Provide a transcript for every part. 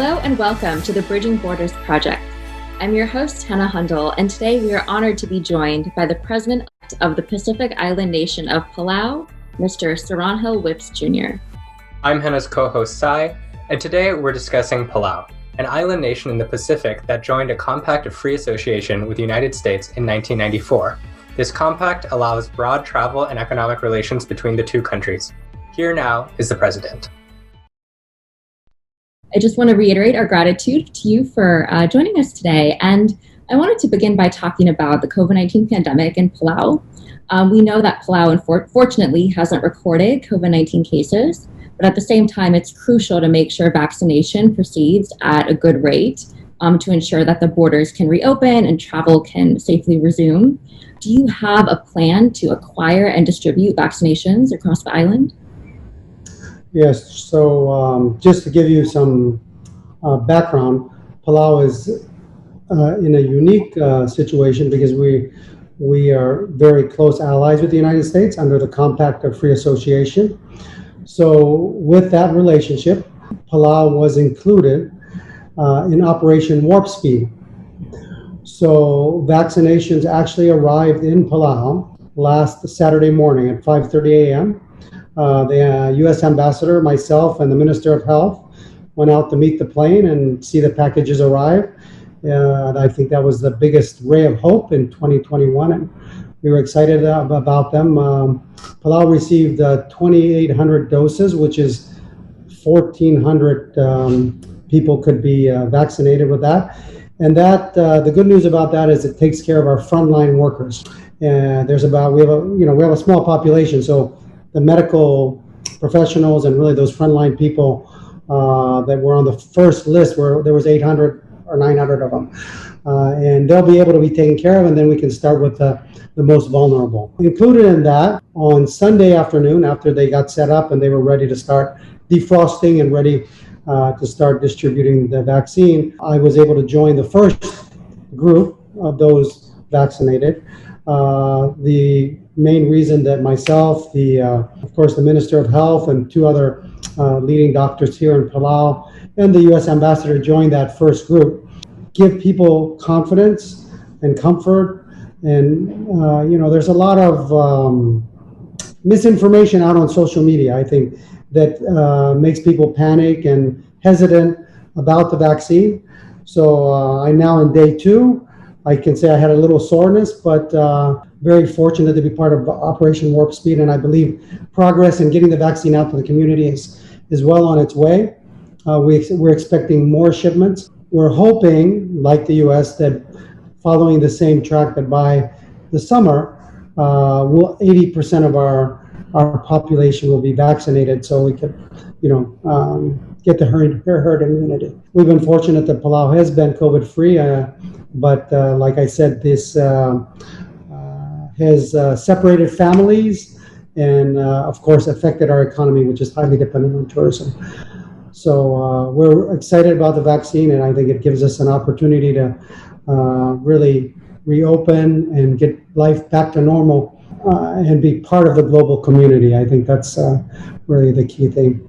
Hello and welcome to the Bridging Borders Project. I'm your host, Hannah Hundle, and today we are honored to be joined by the President of the Pacific Island nation of Palau, Mr. Surangel Whips Jr. I'm Hannah's co-host, Sai, and today we're discussing Palau, an island nation in the Pacific that joined a compact of free association with the United States in 1994. This compact allows broad travel and economic relations between the two countries. Here now is the President. I just want to reiterate our gratitude to you for joining us today. And I wanted to begin by talking about the COVID-19 pandemic in Palau. We know that Palau, unfortunately, hasn't recorded COVID-19 cases, but at the same time, it's crucial to make sure vaccination proceeds at a good rate to ensure that the borders can reopen and travel can safely resume. Do you have a plan to acquire and distribute vaccinations across the island? Yes, so just to give you some background, Palau is in a unique situation because we are very close allies with the United States under the Compact of Free Association. So with that relationship, Palau was included in Operation Warp Speed. So vaccinations actually arrived in Palau last Saturday morning at 5:30 a.m. The U.S. ambassador, myself, and the Minister of Health went out to meet the plane and see the packages arrive. And I think that was the biggest ray of hope in 2021, and we were excited about them. Palau received 2,800 doses, which is 1,400 people could be vaccinated with that. And that the good news about that is it takes care of our frontline workers. And we have a small population, so the medical professionals and really those frontline people that were on the first list, where there was 800 or 900 of them. And they'll be able to be taken care of, and then we can start with the most vulnerable. Included in that, on Sunday afternoon, after they got set up and they were ready to start defrosting and ready to start distributing the vaccine, I was able to join the first group of those vaccinated. The main reason that myself, of course, the Minister of Health and two other leading doctors here in Palau and the U.S. ambassador joined that first group, give people confidence and comfort. And, there's a lot of misinformation out on social media, I think, that makes people panic and hesitant about the vaccine. So I'm now in day 2. I can say I had a little soreness, but very fortunate to be part of Operation Warp Speed, and I believe progress in getting the vaccine out to the community is well on its way. We're expecting more shipments. We're hoping, like the U.S., that following the same track, that by the summer, 80% of our population will be vaccinated, so we could, get the herd immunity. We've been fortunate that Palau has been COVID-free. But like I said, this has separated families and, of course, affected our economy, which is highly dependent on tourism. So we're excited about the vaccine, and I think it gives us an opportunity to really reopen and get life back to normal and be part of the global community. I think that's really the key thing.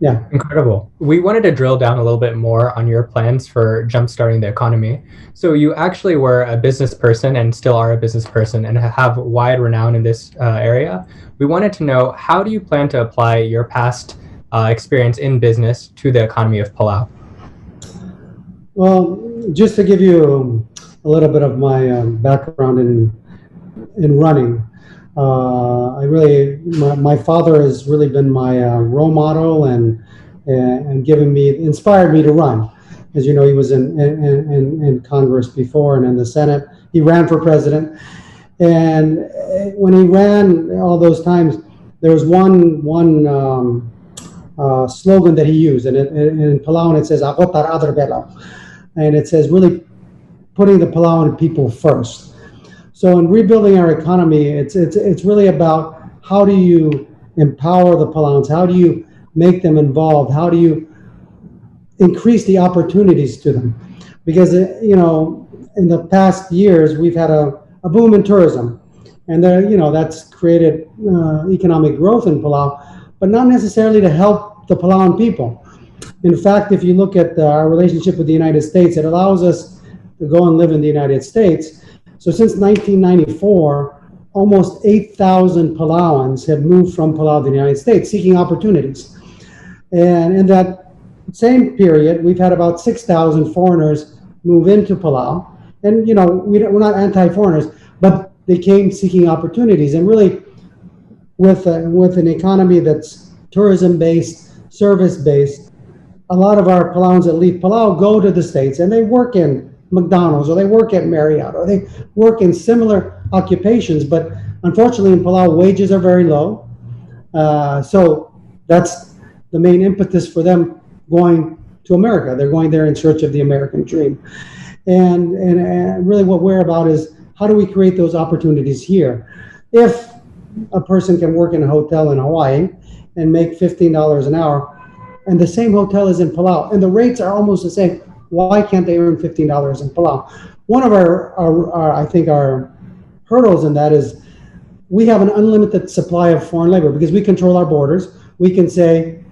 Yeah. Incredible. We wanted to drill down a little bit more on your plans for jumpstarting the economy. So you actually were a business person and still are a business person and have wide renown in this area. We wanted to know, how do you plan to apply your past experience in business to the economy of Palau? Well, just to give you a little bit of my background in running. My father has really been my role model and inspired me to run. As you know, he was in Congress before and in the Senate. He ran for president, and when he ran all those times, there was one slogan that he used, and in Palauan it says "Ako tar other belo," and it says really putting the Palauan people first. So in rebuilding our economy, it's really about how do you empower the Palauans? How do you make them involved? How do you increase the opportunities to them? Because, in the past years, we've had a boom in tourism. And that's created economic growth in Palau, but not necessarily to help the Palauan people. In fact, if you look at our relationship with the United States, it allows us to go and live in the United States. So since 1994, almost 8,000 Palauans have moved from Palau to the United States seeking opportunities. And in that same period, we've had about 6,000 foreigners move into Palau. And, we're not anti-foreigners, but they came seeking opportunities. And really, with an economy that's tourism-based, service-based, a lot of our Palauans that leave Palau go to the States and they work in McDonald's or they work at Marriott or they work in similar occupations. But unfortunately, in Palau, wages are very low. So that's the main impetus for them going to America. They're going there in search of the American dream. And really what we're about is how do we create those opportunities here? If a person can work in a hotel in Hawaii and make $15 an hour, and the same hotel is in Palau, and the rates are almost the same, why can't they earn $15 in Palau? One of our hurdles in that is we have an unlimited supply of foreign labor because we control our borders. We can say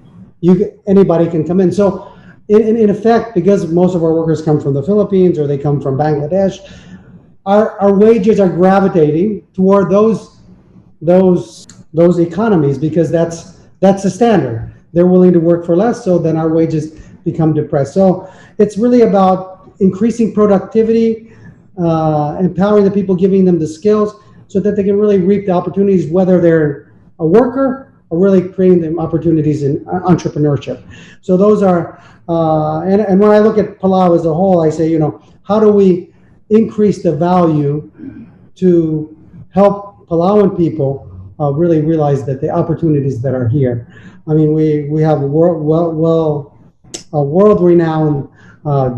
anybody can come in. So in effect, because most of our workers come from the Philippines or they come from Bangladesh, our wages are gravitating toward those economies because that's the standard. They're willing to work for less, so then our wages become depressed. So it's really about increasing productivity, empowering the people, giving them the skills so that they can really reap the opportunities, whether they're a worker or really creating them opportunities in entrepreneurship. So those are, and when I look at Palau as a whole, I say, how do we increase the value to help Palauan people really realize that the opportunities that are here. I mean, we have world-renowned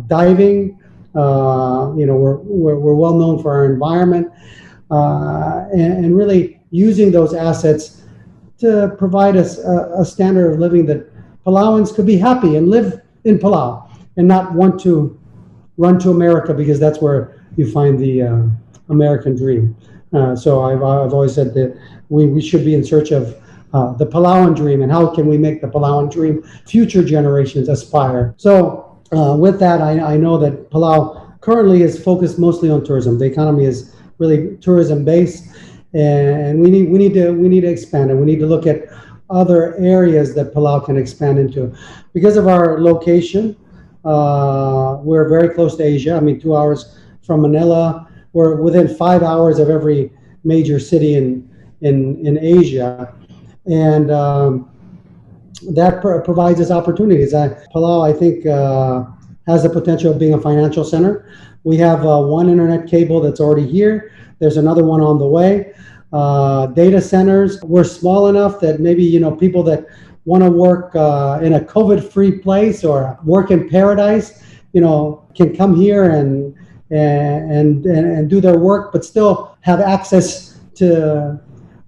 diving. We're well known for our environment, and really using those assets to provide us a standard of living that Palauans could be happy and live in Palau and not want to run to America because that's where you find the American dream. So I've always said that we should be in search of the Palauan dream and how can we make the Palauan dream future generations aspire. So with that, I know that Palau currently is focused mostly on tourism. The economy is really tourism based, and we need to expand, and we need to look at other areas that Palau can expand into. Because of our location, we're very close to Asia. I mean, 2 hours from Manila. We're within 5 hours of every major city in Asia, and that provides us opportunities. Palau, I think, has the potential of being a financial center. We have one internet cable that's already here. There's another one on the way. Data centers. We're small enough that maybe people that want to work in a COVID-free place or work in paradise, can come here and do their work, but still have access to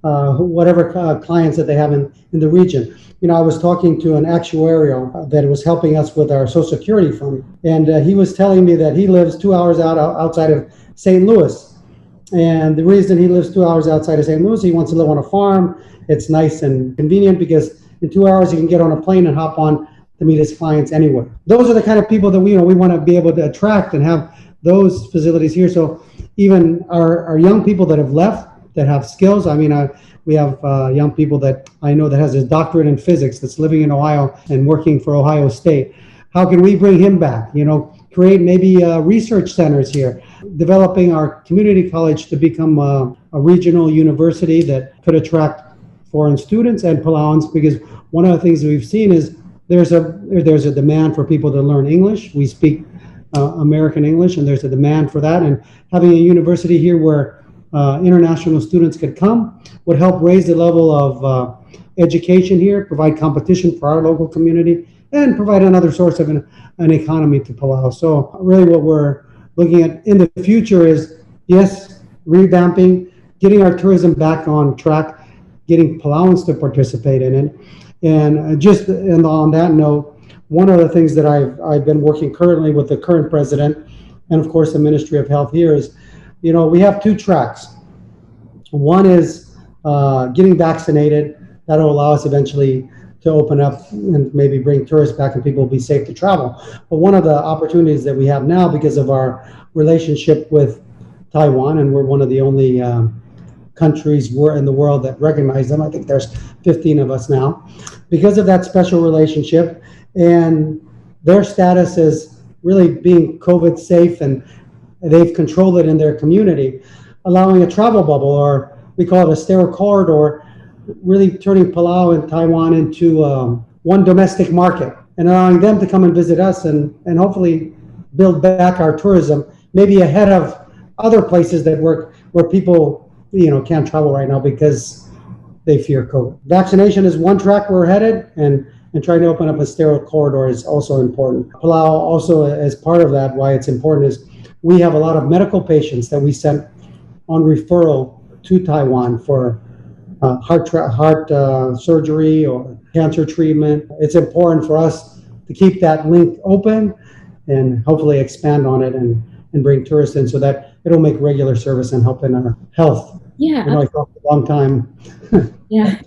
whatever clients that they have in the region. I was talking to an actuarial that was helping us with our Social Security fund, and he was telling me that he lives 2 hours outside of St. Louis. And the reason he lives 2 hours outside of St. Louis, he wants to live on a farm. It's nice and convenient because in 2 hours he can get on a plane and hop on to meet his clients anywhere. Those are the kind of people that we want to be able to attract and have those facilities here. So even our young people that have left, that have skills. I mean, we have young people that I know that has his doctorate in physics that's living in Ohio and working for Ohio State. How can we bring him back? Create maybe research centers here, developing our community college to become a regional university that could attract foreign students and Palauans, because one of the things that we've seen is there's a demand for people to learn English. We speak American English, and there's a demand for that. And having a university here where international students could come would help raise the level of education here, provide competition for our local community, and provide another source of an economy to Palau. So really what we're looking at in the future is, yes, revamping, getting our tourism back on track, getting Palauans to participate in it. And on that note, one of the things that I've been working currently with the current president and of course the Ministry of Health here is, we have two tracks. One is getting vaccinated. That'll allow us eventually to open up and maybe bring tourists back and people will be safe to travel. But one of the opportunities that we have now, because of our relationship with Taiwan, and we're one of the only countries in the world that recognize them. I think there's 15 of us now. Because of that special relationship and their status as really being COVID safe, and they've controlled it in their community, allowing a travel bubble, or we call it a sterile corridor, really turning Palau and Taiwan into one domestic market and allowing them to come and visit us and hopefully build back our tourism, maybe ahead of other places that work where people can't travel right now because they fear COVID. Vaccination is one track we're headed, and trying to open up a sterile corridor is also important. Palau also, as part of that, why it's important is we have a lot of medical patients that we sent on referral to Taiwan for heart surgery or cancer treatment. It's important for us to keep that link open and hopefully expand on it and bring tourists in so that it'll make regular service and help in our health. Yeah. I talked a long time. Yeah.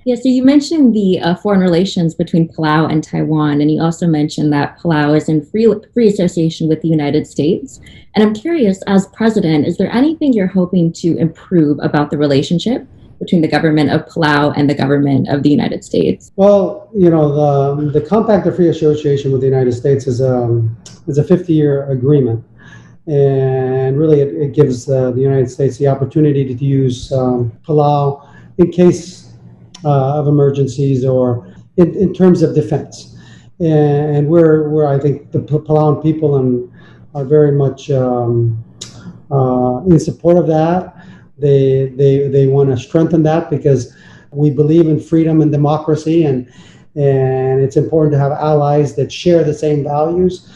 Yeah, so you mentioned the foreign relations between Palau and Taiwan, and you also mentioned that Palau is in free association with the United States. And I'm curious, as president, is there anything you're hoping to improve about the relationship between the government of Palau and the government of the United States? Well, the Compact of Free Association with the United States is a 50-year agreement. And really, it gives the United States the opportunity to use Palau in case of emergencies or in terms of defense. And we're I think the Palauan people are very much in support of that. They want to strengthen that because we believe in freedom and democracy, and it's important to have allies that share the same values.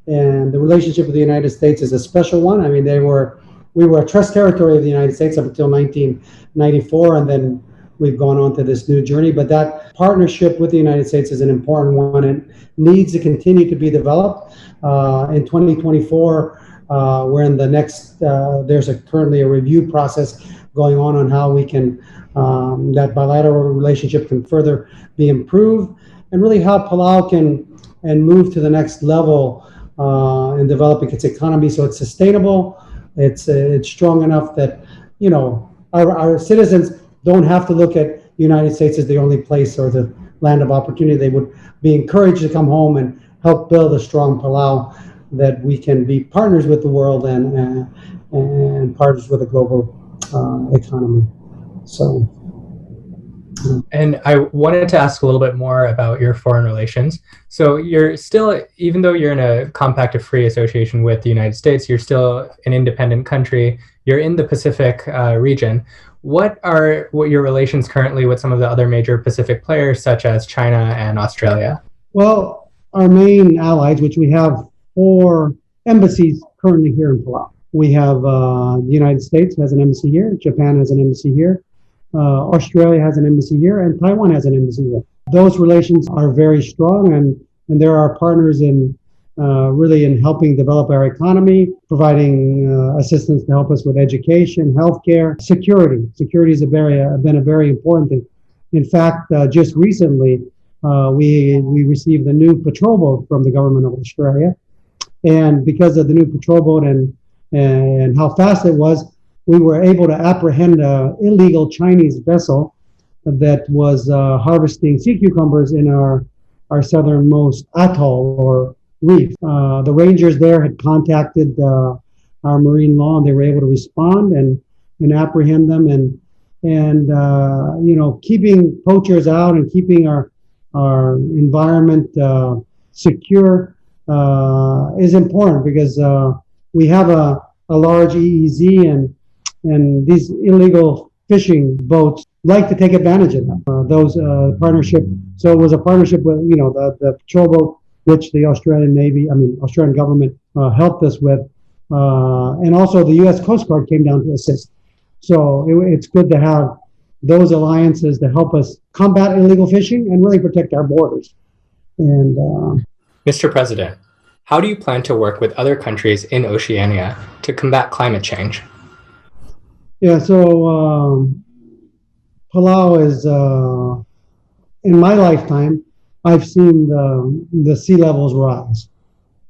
And the relationship with the United States is a special one. I mean, we were a trust territory of the United States up until 1994, and then we've gone on to this new journey. But that partnership with the United States is an important one and needs to continue to be developed. In 2024, we're in the next, there's currently a review process going on how we can, that bilateral relationship can further be improved, and really how Palau can move to the next level in developing its economy so it's sustainable, it's strong enough that our citizens don't have to look at the United States as the only place or the land of opportunity. They would be encouraged to come home and help build a strong Palau that we can be partners with the world and partners with the global economy. So. And I wanted to ask a little bit more about your foreign relations. So you're still, even though you're in a compact of free association with the United States, you're still an independent country. You're in the Pacific region. What are your relations currently with some of the other major Pacific players, such as China and Australia? Well, our main allies, which we have 4 embassies currently here in Palau. We have the United States has an embassy here, Japan has an embassy here, Australia has an embassy here, and Taiwan has an embassy here. Those relations are very strong, and they're our partners in really in helping develop our economy, providing assistance to help us with education, healthcare, security. Security has been a very important thing. In fact, just recently, we received a new patrol boat from the government of Australia, and because of the new patrol boat and how fast it was, we were able to apprehend an illegal Chinese vessel that was harvesting sea cucumbers in our southernmost atoll or reef. The rangers there had contacted our marine law, and they were able to respond and apprehend them, and keeping poachers out and keeping our environment secure is important because we have a large EEZ, and these illegal fishing boats like to take advantage of them. Those partnership. So it was a partnership with the patrol boat, which the Australian government helped us with, and also the U.S. Coast Guard came down to assist. So it's good to have those alliances to help us combat illegal fishing and really protect our borders. And Mr. President, how do you plan to work with other countries in Oceania to combat climate change? Yeah, so Palau is in my lifetime, I've seen the sea levels rise.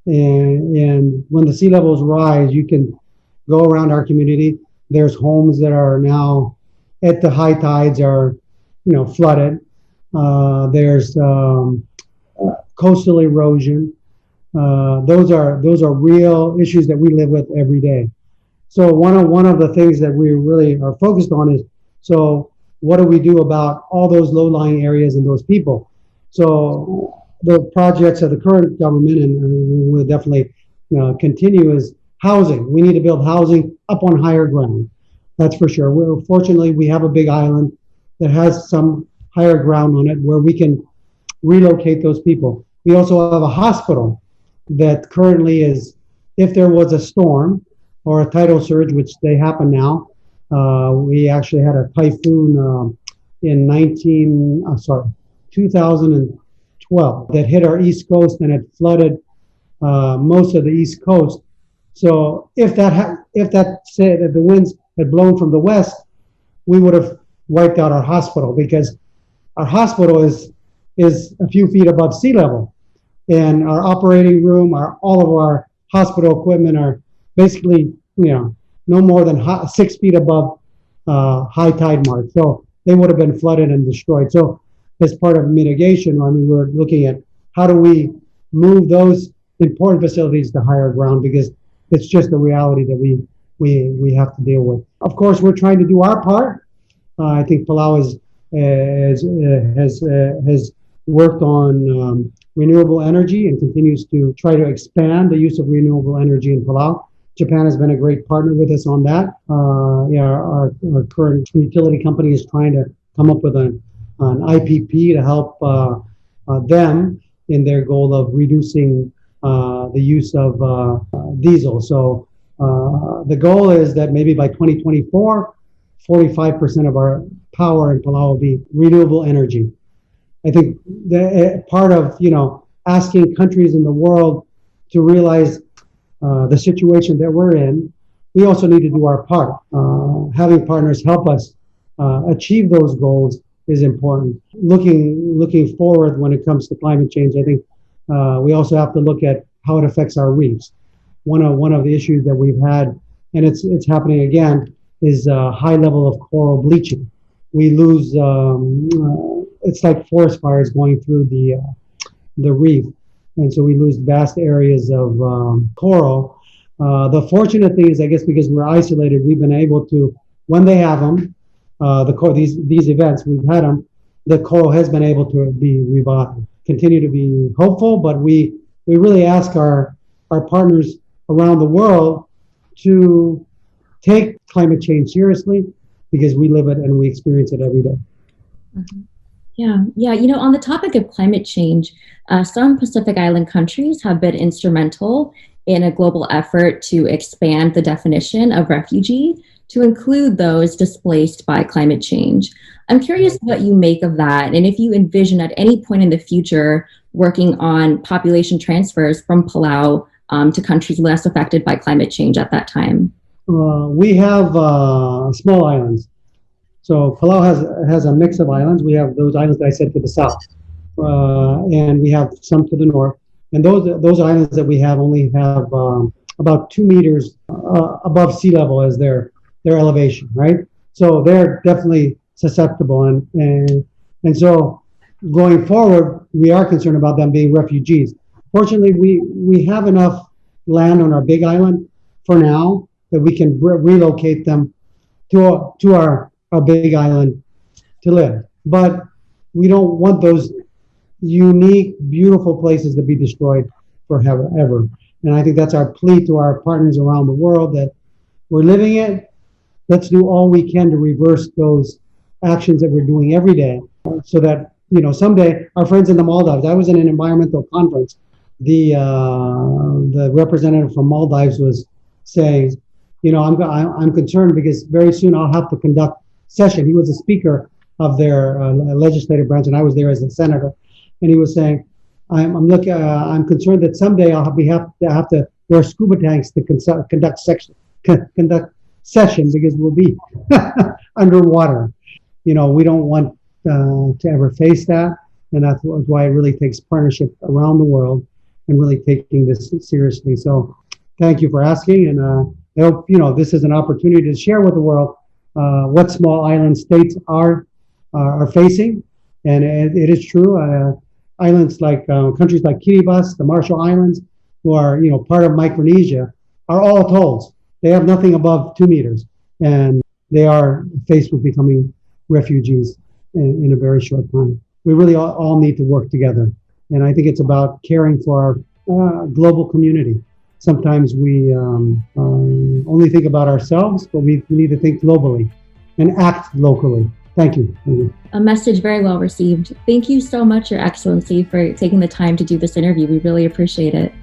And when the sea levels rise, you can go around our community. There's homes that are now at the high tides are, flooded. There's coastal erosion. Those are real issues that we live with every day. So one of the things that we really are focused on is, so what do we do about all those low-lying areas and those people? So the projects of the current government, and will definitely continue, is housing. We need to build housing up on higher ground. That's for sure. Fortunately, we have a big island that has some higher ground on it where we can relocate those people. We also have a hospital that currently is, if there was a storm or a tidal surge, which they happen now, we actually had a typhoon in 2012 that hit our East Coast, and it flooded most of the East Coast. So if that said that the winds had blown from the west, we would have wiped out our hospital, because our hospital is a few feet above sea level, and our operating room, all of our hospital equipment are basically no more than 6 feet above high tide mark. So they would have been flooded and destroyed. So as part of mitigation, we're looking at how do we move those important facilities to higher ground, because it's just a reality that we have to deal with. Of course, we're trying to do our part. I think Palau has worked on renewable energy and continues to try to expand the use of renewable energy in Palau. Japan has been a great partner with us on that. Our current utility company is trying to come up with an IPP to help them in their goal of reducing the use of diesel. So the goal is that maybe by 2024, 45% of our power in Palau will be renewable energy. I think part of asking countries in the world to realize the situation that we're in, we also need to do our part. Having partners help us achieve those goals is important. Looking forward when it comes to climate change, I think we also have to look at how it affects our reefs. One of the issues that we've had, and it's happening again, is high level of coral bleaching. We lose. It's like forest fires going through the reef, and so we lose vast areas of coral. The fortunate thing is, I guess, because we're isolated, we've been able to, when they have them, these events, we've had them, the coral has been able to be revived. Continue to be hopeful, but we really ask our partners around the world to take climate change seriously, because we live it and we experience it every day. Mm-hmm. Yeah. On the topic of climate change, some Pacific Island countries have been instrumental in a global effort to expand the definition of refugee to include those displaced by climate change. I'm curious what you make of that, and if you envision at any point in the future working on population transfers from Palau to countries less affected by climate change at that time. We have small islands. So Palau has a mix of islands. We have those islands that I said to the south, and we have some to the north. And those islands that we have only have about 2 meters above sea level as their elevation, right? So they're definitely susceptible, and so going forward, we are concerned about them being refugees. Fortunately, we have enough land on our big island for now that we can relocate them to our big island to live. But we don't want those unique, beautiful places to be destroyed forever, ever. And I think that's our plea to our partners around the world, that we're living it. Let's do all we can to reverse those actions that we're doing every day, so that someday our friends in the Maldives. I was in an environmental conference. The representative from Maldives was saying, I'm concerned because very soon I'll have to conduct session. He was a speaker of their legislative branch, and I was there as a senator. And he was saying, I'm concerned that someday I'll have to wear scuba tanks to conduct session because we'll be underwater. We don't want to ever face that. And that's why it really takes partnership around the world and really taking this seriously. So thank you for asking. And I hope, this is an opportunity to share with the world what small island states are facing. And it is true. Islands like countries like Kiribati, the Marshall Islands, who are part of Micronesia, are all atolls. They have nothing above 2 meters, and they are faced with becoming refugees in a very short time. We really all need to work together, and I think it's about caring for our global community. Sometimes we only think about ourselves, but we need to think globally and act locally. Thank you. Thank you. A message very well received. Thank you so much, Your Excellency, for taking the time to do this interview. We really appreciate it.